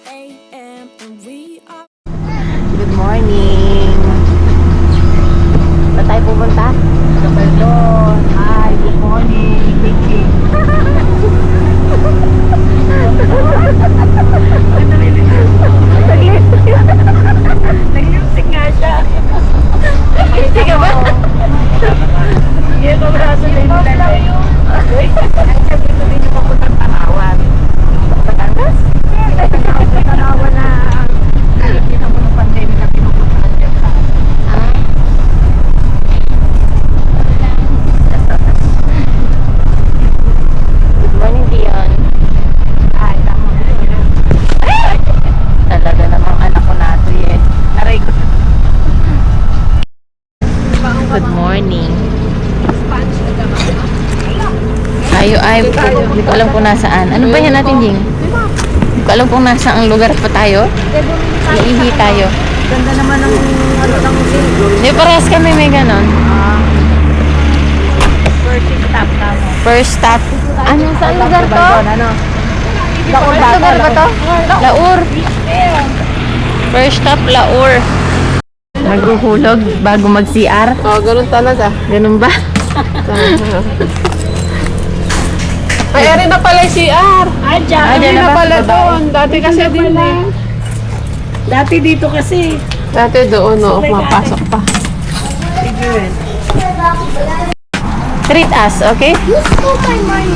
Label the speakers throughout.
Speaker 1: a.m. and we are
Speaker 2: Good morning. Saan tayo pumunta?
Speaker 3: Kabaldon. Hi, good morning. Vicky. Nag-lipstick nga siya.
Speaker 2: Hindi ka ba?
Speaker 3: Hindi ko braso din nila. Wait, ang dito din yung papuntang Tanawan. Batangas? Tanawan na nakikita mo ng pandemic na pinupuntahan niya sa
Speaker 2: Good morning, Dion.
Speaker 3: ay, tama mo yun.
Speaker 2: Talaga namang anak ko na ito eh.
Speaker 3: Aray ko.
Speaker 2: Good morning. Tayo ay, hindi ko alam kung nasaan. Ano ba yan natin, Jing? Hindi ko alam kung nasaan ang lugar pa tayo. Iihi tayo.
Speaker 3: Ganda naman ng ano ng single.
Speaker 2: Di parehas kami may ganon.
Speaker 3: First stop na mo.
Speaker 2: First stop. Ano? Saan lugar to?
Speaker 3: Ano?
Speaker 2: Saan lugar ba to? Laur. First stop, Laur. Maghuhulog bago mag-CR.
Speaker 3: Oh, ganun talaga.
Speaker 2: Ganun ba?
Speaker 3: Ay, ari na pala yung CR. Ay, dyan.
Speaker 2: Ah, dyan
Speaker 3: Ari
Speaker 2: na
Speaker 3: na
Speaker 2: ba?
Speaker 3: pala doon. Dati kasi din eh. Dati dito kasi. Dati doon, no. Mapasok pa.
Speaker 2: Treat us, okay? Ay,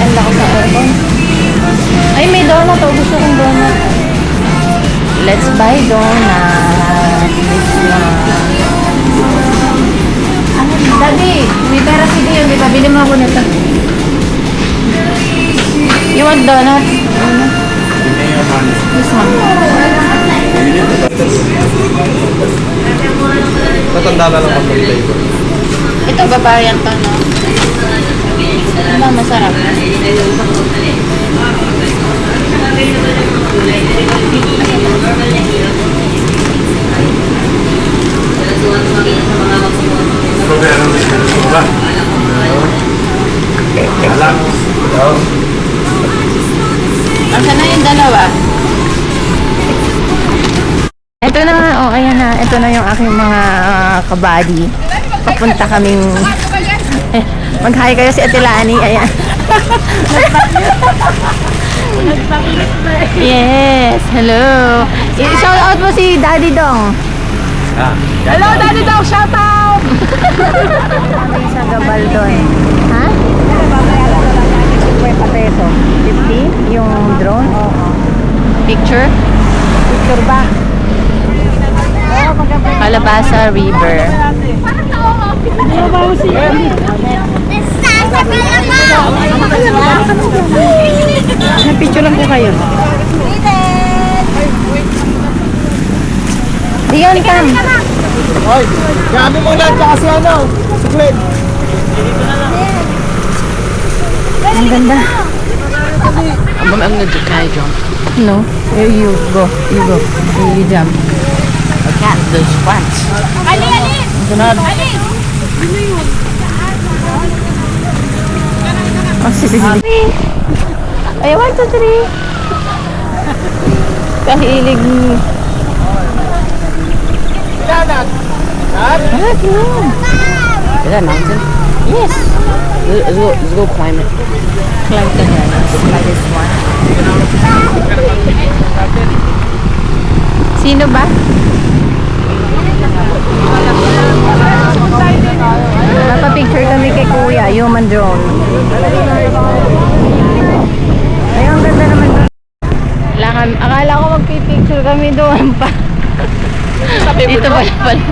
Speaker 2: ang lakas ng aircon. Ay, may donut. Oh. Gusto kong donut. Let's buy donut. This one. Daddy, may pera si Dion. Di ba? Bili mo ako nito. You want donut? This one.
Speaker 4: Matanda na lang ang flavor.
Speaker 2: Ito ba variant to, no? Diba, masarap.
Speaker 4: Problema mo siya. Ba? Alam.
Speaker 2: Asan na yung dalawa? Ito na, oh, ayan na. Ito na yung aking mga kabady. Papunta kaming... Mag-hi kayo si Ate Lani. Ayan. Yes, hello. I-shout out mo si Daddy Dong.
Speaker 3: Hello, Daddy Dog! Shout out!
Speaker 2: Kami sa Gabaldon. Ha?
Speaker 3: 50 peso.
Speaker 2: 50? Yung drone?
Speaker 3: Oo.
Speaker 2: Picture?
Speaker 3: Picture ba? Oo, maganda.
Speaker 2: Calabasa River.
Speaker 3: Ano ba si Napicturean ko kayo.
Speaker 2: Diyan, Cam.
Speaker 4: Hoy, gabi mo na tsaka si ano, si Glenn.
Speaker 2: Ang ganda.
Speaker 3: I'm gonna do Kai jump.
Speaker 2: No? You go. You go. You jump.
Speaker 3: I can't do squats.
Speaker 2: Sunod. Oh, sige. Ay, 1, 2, 3. Kahilig ni...
Speaker 4: Danan.
Speaker 2: Ah, yun.
Speaker 3: Is that a mountain?
Speaker 2: Yes.
Speaker 3: Let's go climb it.
Speaker 2: Climb ka niya. Like this one. Sino ba? Napapicture kami kay Kuya, human drone. Ay, ang ganda naman doon. Akala ko magpipicture kami doon pa. Dito ba pala?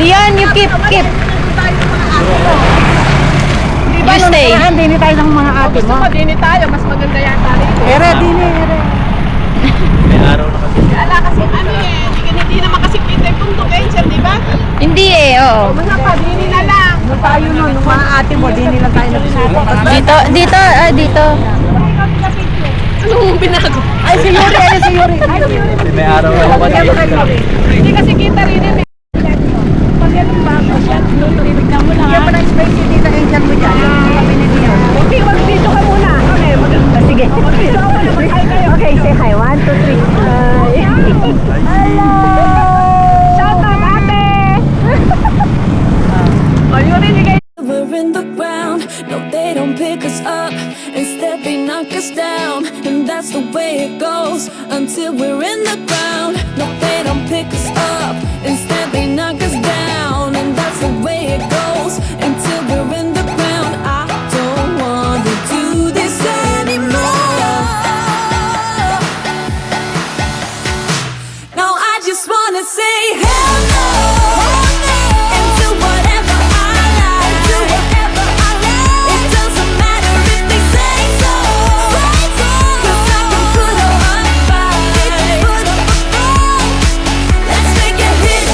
Speaker 2: Diyan, you keep. You stay.
Speaker 3: Dini tayo ng mga ate mo. Gusto ko, dini tayo. Mas maganda yan tayo. Ere, dini, ere.
Speaker 4: May araw na kasi.
Speaker 5: Ala kasi ano eh, hindi naman kasi kita yung punto venture, di ba?
Speaker 2: Hindi eh, oo.
Speaker 5: Mga padini na lang.
Speaker 3: Nung tayo nun, nung mga ate mo, dini lang tayo nagsusuko.
Speaker 2: Dito.
Speaker 5: Anong binago?
Speaker 3: Ay, si Yuri, ayun si Yuri. Ay, si Yuri.
Speaker 4: May araw na ako.
Speaker 5: Hindi kasi kita rin eh. Pag ganun ba ako siya, tinutulibig mo lang.
Speaker 3: Bigyan mo ng space yung tita Angel mo dyan. Kami ni Dion.
Speaker 5: Hindi, mag-video ka muna. Okay, maganda.
Speaker 1: us up, instead they knock us down. And that's the way it goes until we're in the ground. No, they don't pick us up, instead they knock us down. And that's the way it goes until we're in the ground. I don't want to do this anymore. No, I just want to say hell no. And do whatever I like. Do whatever I like. It doesn't matter if they say so. 'Cause I can put up a fight. Let's make a hit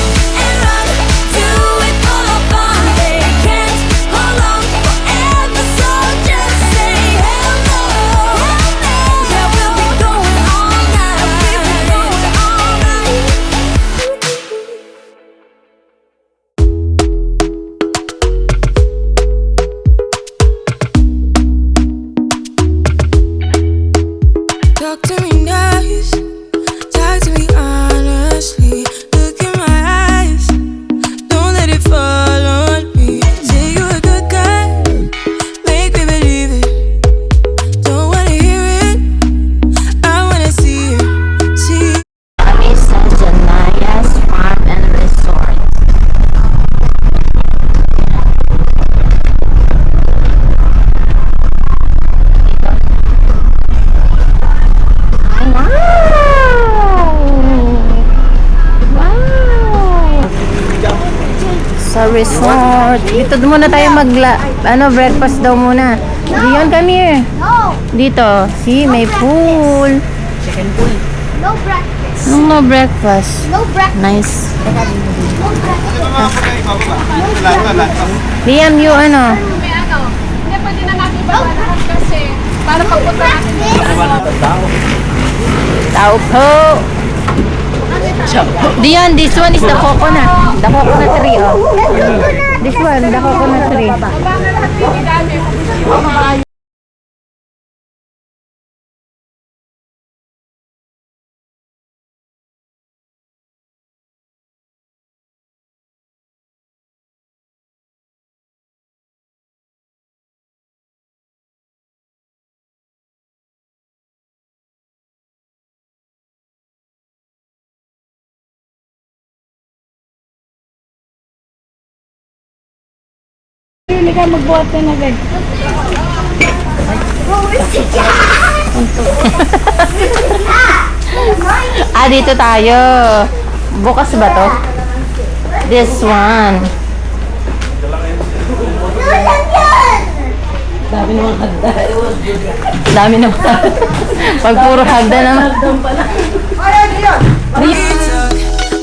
Speaker 1: and run. Do it all fun. They can't hold on forever, so just say hell no. Yeah, we'll be going all night. We'll be going all night. Talk to me nice, talk to me honestly. Look in my eyes, don't let it fall on me. Say you're a good guy, make me believe it. Don't wanna hear it, I wanna see it. See it.
Speaker 2: Kami sa Janaya's Farm and Resort. Wow! Sa resort. Dito muna tayo breakfast daw muna. Diyan kami. Dito. See, may pool.
Speaker 5: No breakfast.
Speaker 2: No breakfast.
Speaker 5: No breakfast.
Speaker 2: Nice.
Speaker 5: No breakfast.
Speaker 2: Liam, you ano?
Speaker 5: May ano, hindi pwede na natin babalahan kasi para pagpunta natin.
Speaker 2: Tao po. Diyan, this one is the coconut. The coconut tree, oh. This one, the coconut tree.
Speaker 5: Baba na lahat yung dami. Hindi ka magbuhat ka na, Greg.
Speaker 2: Dito tayo. Bukas ba to? This one. Dami naman hagda. Dami naman. Pag puro hagda naman.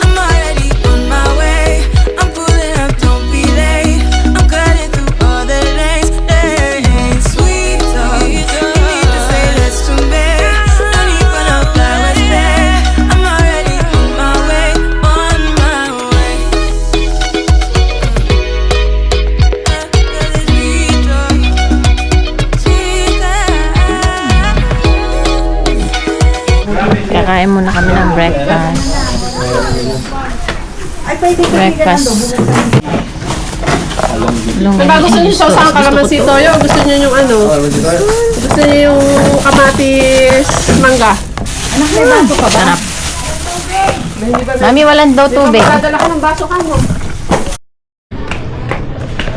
Speaker 1: I'm already on my way. I'm pulling up, don't be late. I'm cutting through all the lanes. Hey, sweet talk. You need to say less to me. No need for no flowers, babe. I'm already on my way, on my way. Sweet talk, sweet talk.
Speaker 2: Kakain muna kami ng breakfast. Breakfast.
Speaker 3: Gusto niyo sauce ang kalamansi toyo? Gusto niyo yung ano? Gusto niyo yung kamatis mangga?
Speaker 2: Sarap. Mami, walang daw tubig.
Speaker 3: Dadala ka ng baso ka mo.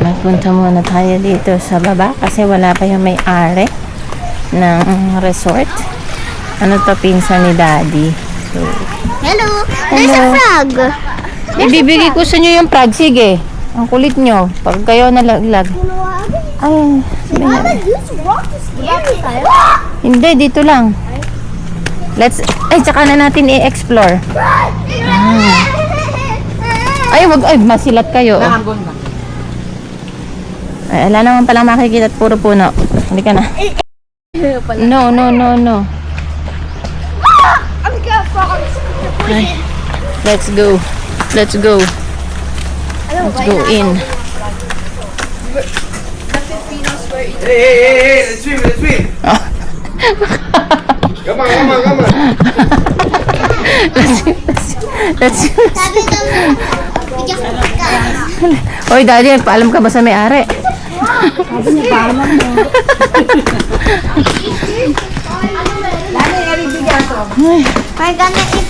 Speaker 2: Magpunta muna tayo dito sa baba kasi wala pa yung may-ari ng resort. Ano to, pinsan ni Daddy. So,
Speaker 5: Hello. There's a frog.
Speaker 2: ibibigay ko sa inyo yung frog. Sige. Ang kulit nyo. Pag kayo nalaglag. Ay,
Speaker 5: Use rock to scary tayo.
Speaker 2: hindi, dito lang. Ay, tsaka na natin i-explore. Ay, wag, ay, masilat kayo. Oh. Ay, ala naman palang makikita at puro puno. Hindi ka na. No, no, no, no. Ay, let's go. Let's go. Let's go in.
Speaker 4: Hey, let's swim, let's swim. Come on, come on, come on.
Speaker 2: Let's
Speaker 5: Sabi naman, bigyan ko guys.
Speaker 2: Hoy, Daddy, paalam ka ba sa may-ari?
Speaker 6: gonna eat.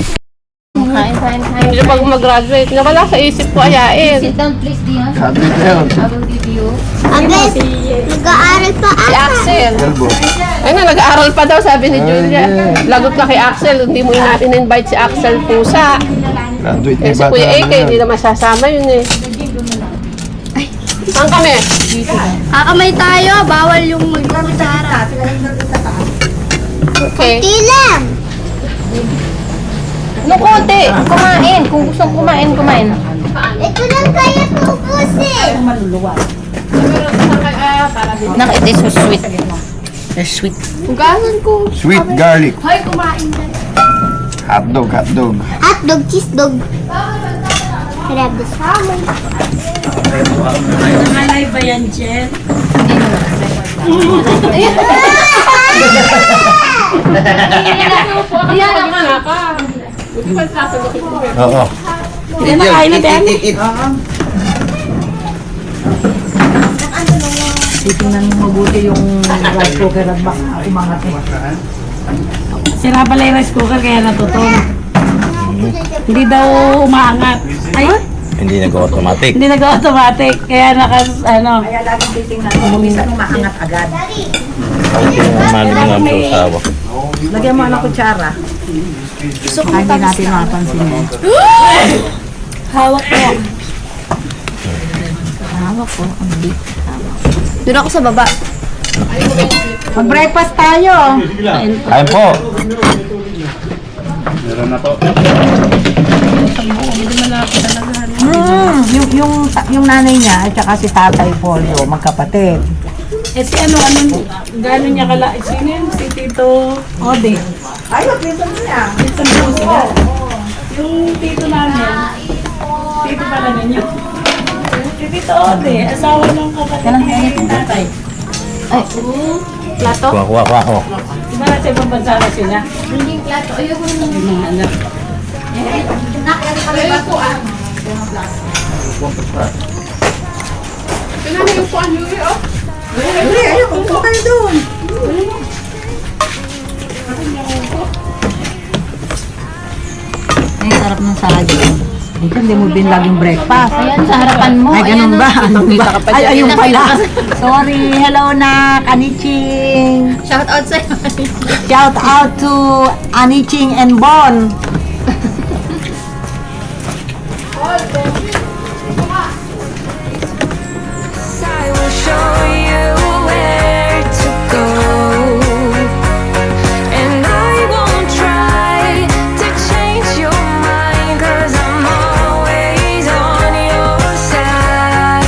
Speaker 2: Kain.
Speaker 5: Hindi na bago mag-graduate. Nawala sa isip ko ayain.
Speaker 2: Sit down please, Dion.
Speaker 4: Sabi ko yun.
Speaker 2: I will give you.
Speaker 6: Agad, nag-aaral pa
Speaker 5: Si
Speaker 6: ata.
Speaker 5: Axel.
Speaker 4: Elbow.
Speaker 5: Ay na, nag-aaral pa daw, sabi ni Julia. Lagot na kay Axel, hindi mo in-invite si Axel Pusa.
Speaker 4: Graduate na
Speaker 5: Eh,
Speaker 4: yung
Speaker 5: si
Speaker 4: bata
Speaker 5: Kuya
Speaker 4: namin
Speaker 5: Eke, hindi
Speaker 4: yan.
Speaker 5: na masasama yun eh. Saan kami?
Speaker 6: Kakamay tayo, bawal yung magkutsara.
Speaker 5: Okay.
Speaker 6: Tilam!
Speaker 2: No, konti. Kumain. Kung gusto kumain.
Speaker 6: Ito lang kaya tubusin.
Speaker 2: Nak, it is so sweet. It's sweet.
Speaker 5: Hugasan ko.
Speaker 4: Sweet garlic.
Speaker 6: Hoy, kumain ka.
Speaker 4: Hotdog.
Speaker 6: Hotdog, cheese dog. Grab this salmon.
Speaker 3: Malay ba yan, Jen?
Speaker 5: Ayan, pag ka. Hindi pa sasagutin ko.
Speaker 4: Oo.
Speaker 3: Hindi na kain na, Ben. Titingnan mo mabuti yung rice cooker at baka umangat eh. Sira pala yung rice cooker kaya natutong. Hindi daw umaangat. Ay,
Speaker 7: Hindi nag-automatic.
Speaker 3: hindi nag-automatic. Kaya Kaya laging titingnan mo. Minsan umaangat agad.
Speaker 7: Hindi mo maling ang sausawa.
Speaker 3: Lagyan mo ng kutsara. Hindi natin mapansin mo.
Speaker 6: Hawak mo. Doon ako sa baba.
Speaker 3: Mag-breakfast tayo.
Speaker 7: Kain po.
Speaker 3: Yung nanay niya at saka si Tatay Polio, magkapatid. Eh si gano'n niya kala, sino yun? Si Tito Ode. Ay, tito niya. Tito niya. Yung tito namin, tito pala ninyo. Si Tito Ode, asawa ng kapatid ni Tatay.
Speaker 2: Ay, plato?
Speaker 7: Kuha ko.
Speaker 3: Di ba nasa ibang bansa na sila?
Speaker 2: Hindi plato. Ayoko naman.
Speaker 3: Yung mga anak.
Speaker 5: Tingnan yung puan yun eh, oh.
Speaker 3: Ay, sarap ng saging. Hindi mo din laging breakfast.
Speaker 2: Ayan, sa harapan mo.
Speaker 3: Ay, ganun
Speaker 2: Ayan,
Speaker 3: ba?
Speaker 2: oh.
Speaker 3: Ano ba?
Speaker 5: ka pa
Speaker 3: Ay,
Speaker 5: dyan.
Speaker 3: ayun pala. Sorry. Hello na, Kaniching.
Speaker 2: Shout out sa'yo.
Speaker 3: Shout out to Aniching and Bon.
Speaker 1: I will show you where to go, and I won't try to change your mind, 'cause I'm always on your side.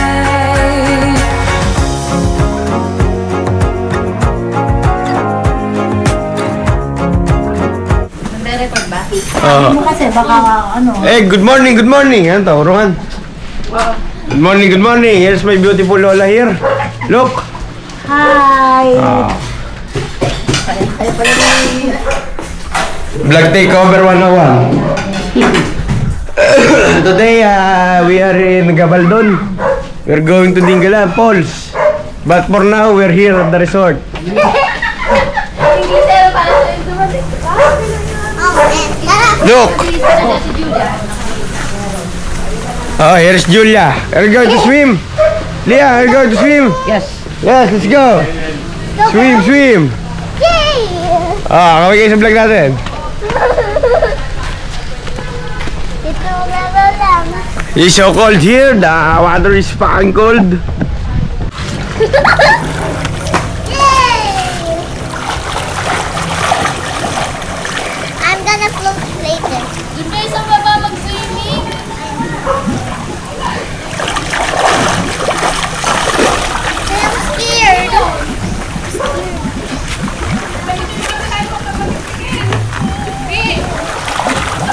Speaker 2: Nagre-record ba?
Speaker 3: Ano kasi, baka ano.
Speaker 4: Good morning. Ano to, Rohan? Good morning. Here's my beautiful Lola here. Look.
Speaker 3: Hi.
Speaker 4: Vlog takeover 101. Today, we are in Gabaldon. We're going to Dingalan Falls. But for now, we're here at the resort. Look! Oh, here's Julia. Are you going to swim? Leah, are you going to swim?
Speaker 3: Yes.
Speaker 4: Yes, let's go. Swim.
Speaker 6: Yay!
Speaker 4: Kaway kayo sa vlog natin.
Speaker 6: Ito lang.
Speaker 4: It's so cold here. The water is fucking cold.
Speaker 6: Yay! I'm gonna float later.
Speaker 2: Doon kayo sa baba mag-swimming.
Speaker 6: I'm scared.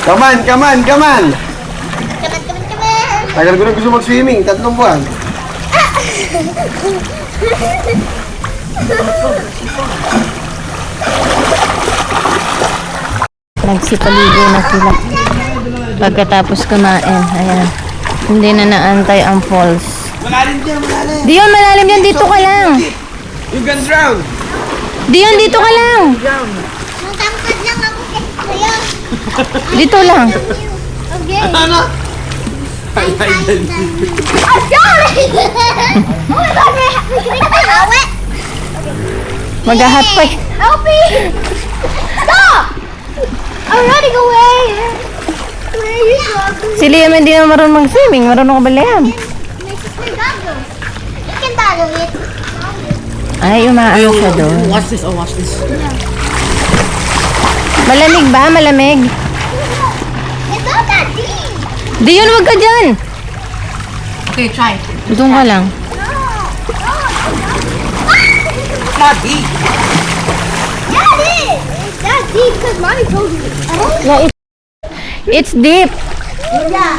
Speaker 4: Come on.
Speaker 6: Come on.
Speaker 4: Tagal ko na gusto mag-swimming. 3 buwan.
Speaker 2: Nagsipaligo na sila. Pagkatapos kumain, ayan. Hindi na naantay ang falls. Dion, malalim yan. Dito ka lang.
Speaker 4: You can drown.
Speaker 2: Dion, dito ka lang.
Speaker 6: Matangkad lang ako. Kaya,
Speaker 2: Dito lang.
Speaker 6: okay. Ano? I'm sorry! Oh my God, may awit!
Speaker 2: Mag-hot pa.
Speaker 6: Help me! Stop! I'm running away! Where are you going?
Speaker 2: Si Liam hindi na marunong mag-swimming. Marunong ka ba, Liam?
Speaker 6: My sister goggles. You can follow it.
Speaker 2: Ay, umaano siya doon.
Speaker 3: Watch this, oh watch this.
Speaker 2: Malamig ba? Malamig?
Speaker 6: It's not that deep.
Speaker 2: Di yun, wag ka dyan.
Speaker 3: Okay, try.
Speaker 2: Doon ka lang.
Speaker 3: Not deep.
Speaker 6: Yeah, it is. It's that deep because mommy told me.
Speaker 2: Yeah, it's deep.
Speaker 6: Yeah.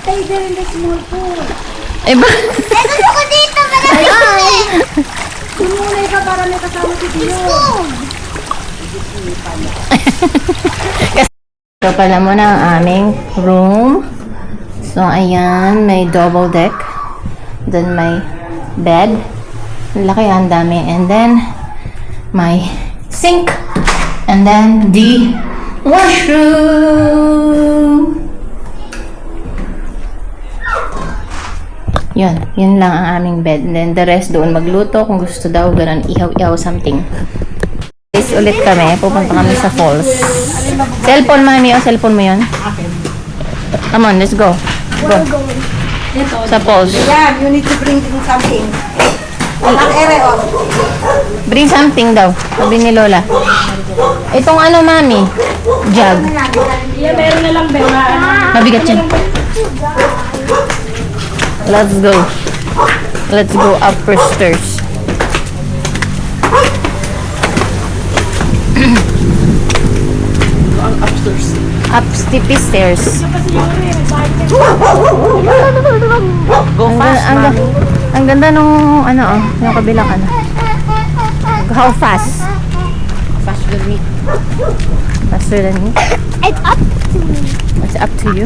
Speaker 6: Stay there in the small pool.
Speaker 2: Eh ba?
Speaker 6: Eh, gusto ko dito. Malamig. Sumunay ka para may kasama si Tino.
Speaker 2: Ito pala muna ang aming room. So, ayan, may double deck. Then, may bed. Laki, ang dami. And then, may sink. And then, the washroom. Yun lang ang aming bed. And then, the rest doon magluto. Kung gusto daw, ganun, ihaw-ihaw something. Guys, ulit kami. Pupunta kami sa falls. Cellphone, mami. O, cellphone mo yun. Come on, let's go. Go. Sa falls.
Speaker 3: Yeah, you need to bring something. Walang ere, oh.
Speaker 2: Bring something daw. Sabi ni Lola. Itong ano, mami? Jug.
Speaker 3: Yeah, meron na lang, Bella.
Speaker 2: Mabigat yan. Let's go. Let's go upstairs.
Speaker 3: Upstairs.
Speaker 2: Upstairs.
Speaker 3: Go fast,
Speaker 2: Ang, ang ganda nung ano, yung kabilang ano. How fast?
Speaker 3: Faster than me.
Speaker 2: Faster than me?
Speaker 6: It's up to me.
Speaker 2: It's up to you.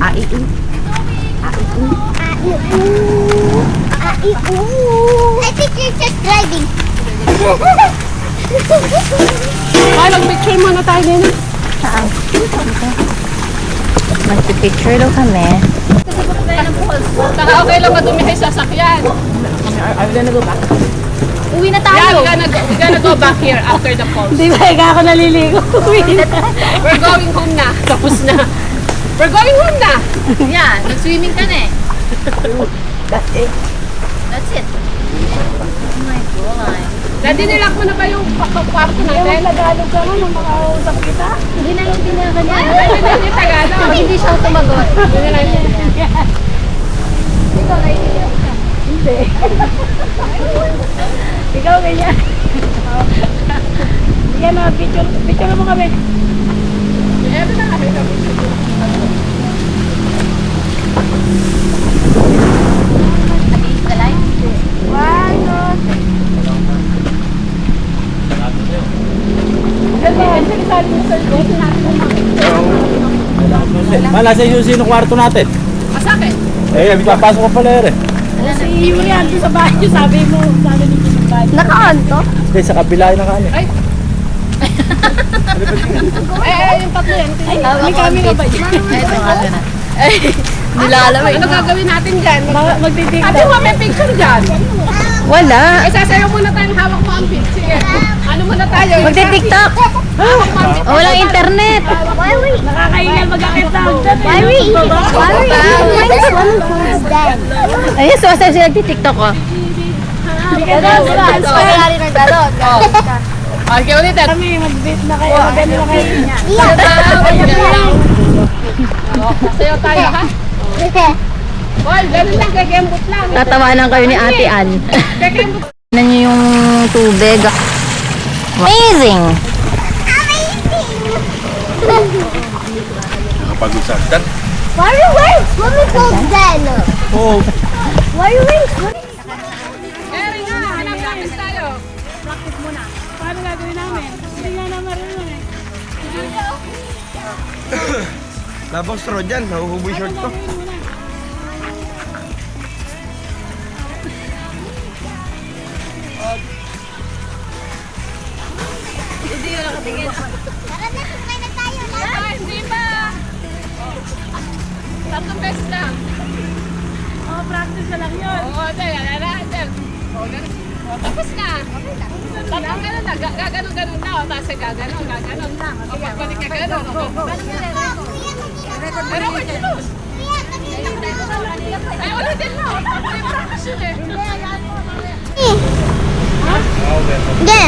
Speaker 6: I think you're just driving.
Speaker 5: Ay, mag-picture muna tayo din.
Speaker 2: Saan? Magpipicture daw kami.
Speaker 5: Saka okay lang ka dumihay sa sasakyan.
Speaker 3: Are we gonna go back?
Speaker 2: Uwi na
Speaker 5: Yeah, we're gonna go back here after the falls.
Speaker 3: Di ba, ikaw ako naliligo.
Speaker 5: We're going home na. Tapos na. We're going home na.
Speaker 2: Yeah, nag-swimming ka na eh.
Speaker 3: That's it.
Speaker 2: That's it. Oh my God.
Speaker 5: Daddy, nilak mo na ba yung kwarto natin?
Speaker 3: Tagalog ka mo nung makausap kita.
Speaker 2: Hindi na yung pinakanya.
Speaker 5: Ano na yung Tagalog?
Speaker 2: Hindi siya tumagot.
Speaker 5: Ano na yun?
Speaker 3: Ikaw ganyan. Yan na, picture mo kami.
Speaker 5: Eto na kami kami.
Speaker 7: Nasa yung sino kwarto natin?
Speaker 5: Masakit.
Speaker 7: Eh, papasok ko pala rin.
Speaker 3: Si Yuri ando sa bahay niyo, sabi mo, sabi ni Kim sa bahay.
Speaker 6: Nakaanto?
Speaker 7: Eh, sa kabila na kanya.
Speaker 5: Ay. Yung tatlo yan.
Speaker 3: May kami nga ba yun?
Speaker 2: Ito nga na. Nilalamig.
Speaker 5: Ano gagawin natin dyan?
Speaker 3: Magtitik
Speaker 5: Ate mo, may picture dyan.
Speaker 2: Wala.
Speaker 5: Eh, sasayaw muna tayong hawak mo ang picture. Sige. Ano muna tayo?
Speaker 2: Magti-tiktok. Oh, walang internet.
Speaker 6: Why are we?
Speaker 3: Nakakaingal mag-akita.
Speaker 6: Why are we eating? Why are we eating like swimming pool instead?
Speaker 2: Ayun, sumasaya sila nagti-tiktok oh.
Speaker 6: Ganon sila. Wala rin ang ganon.
Speaker 5: Okay, ulit.
Speaker 3: Kami, mag-date na kayo. Magano na kayo niya.
Speaker 5: Sayaw tayo, ha? Paul, ganun lang. Kekembot lang.
Speaker 2: Tatawanan kayo ni Ate Ann.
Speaker 5: Kekembot.
Speaker 2: Tignan niyo yung tubig. Amazing!
Speaker 7: Pag-usaptan.
Speaker 6: Why are you wearing swimming pools then?
Speaker 7: Oo.
Speaker 6: Why are you wearing swimming
Speaker 5: Eri nga, hanap practice tayo.
Speaker 3: Paano gagawin namin? Hindi nga na marunong eh.
Speaker 4: Labang straw dyan, nahuhubo yung short ko.
Speaker 6: Tara na, sumakay na tayo.
Speaker 5: Hindi pa. Tatlong beses lang.
Speaker 3: Oh, practice na lang yun.
Speaker 5: Oo, Del. Tapos na. Tatlong ganun na. Gaganon-ganon na. O, tapos gaganon lang. O, pagbalik ka ganon. Pero ako yun. Ay, wala din na. May practice yun eh.
Speaker 6: Hindi.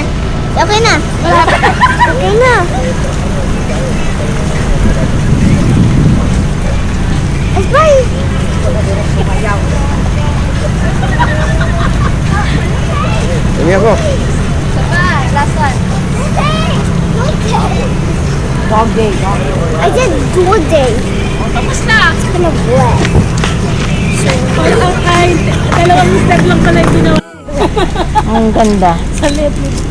Speaker 6: Okay na. Okay na. It's fine.
Speaker 4: Tingnan ko.
Speaker 6: Last one. Dog day. I said good day.
Speaker 5: Tapos na.
Speaker 6: It's kind of wet.
Speaker 3: Ay, dalawang step lang pala yung ginawa.
Speaker 2: Ang ganda.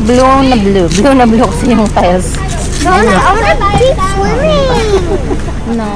Speaker 2: Blue na blue. Blue na blue kasi yung tiles.
Speaker 6: No, I want to keep swimming.
Speaker 2: No.